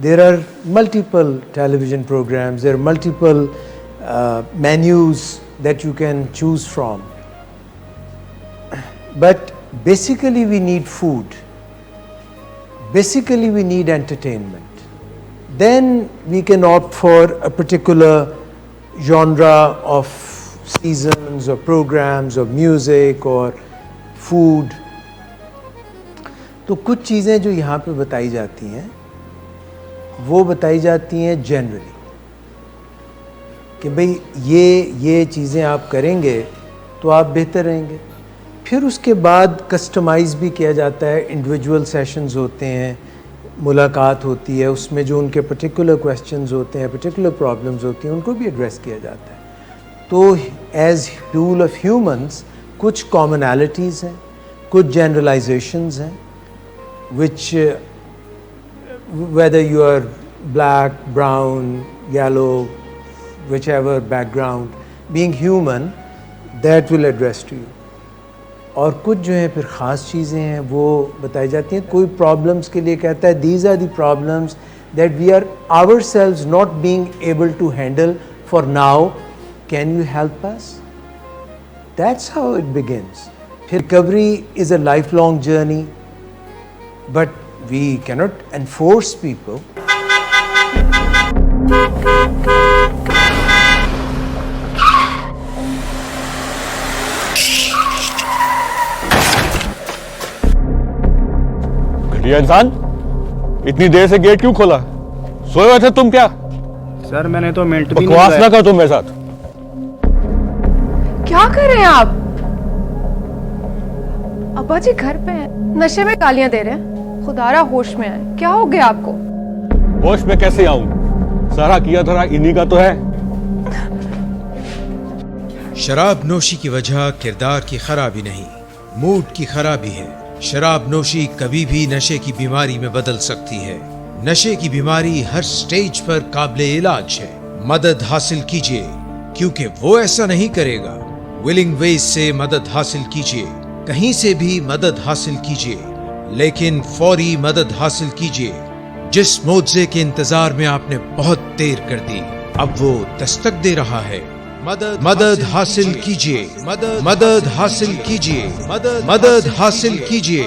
There are multiple television programs, there are multiple menus that you can choose from. But basically we need food. Basically we need entertainment. Then we can opt for a particular genre of seasons or programs or music or food. तो कुछ चीज़ें जो यहाँ पे बताई जाती हैं वो बताई जाती हैं जनरली कि भाई ये चीज़ें आप करेंगे तो आप बेहतर रहेंगे। फिर उसके बाद कस्टमाइज़ भी किया जाता है, इंडिविजुअल सेशंस होते हैं, मुलाकात होती है, उसमें जो उनके पर्टिकुलर क्वेश्चंस होते हैं, पर्टिकुलर प्रॉब्लम्स होती हैं, उनको भी एड्रेस किया जाता है। तो एज टूल ऑफ ह्यूमंस कुछ कॉमनैलिटीज़ हैं, कुछ जनरलाइजेशंस हैं, which whether you are black, brown, yellow, whichever background, being human, that will address to you. और कुछ जो है फिर ख़ास चीज़ें हैं वो बताई जाती हैं। कोई प्रॉब्लम्स के लिए कहता है these are the problems that we are ourselves not being able to handle for now, can you help us? That's how it begins. फिर recovery is a lifelong journey, but we cannot enforce people. घटिया इंसान, इतनी देर से gate क्यों खोला? सोए हुए थे तुम क्या? सर मैंने तो मिनट भी नहीं बकवास ना कर तुम मेरे साथ। क्या कर रहे हैं आप? अब्बा जी घर पे हैं, नशे में गालियां दे रहे हैं। खुदारा होश में आए, क्या हो गया आपको? होश में कैसे आऊं? सारा किया धरा इन्हीं का तो है। शराब नोशी की वजह किरदार की खराबी नहीं, मूड की खराबी है। शराब नोशी कभी भी नशे की बीमारी में बदल सकती है। नशे की बीमारी हर स्टेज पर काबिले इलाज है। मदद हासिल कीजिए, क्योंकि वो ऐसा नहीं करेगा। विलिंग वेज से मदद हासिल कीजिए, कहीं से भी मदद हासिल कीजिए, लेकिन फौरी मदद हासिल कीजिए। जिस मुआवजे के इंतजार में आपने बहुत देर कर दी, अब वो दस्तक दे रहा है। मदद हासिल कीजिए, मदद हासिल कीजिए, मदद हासिल कीजिए।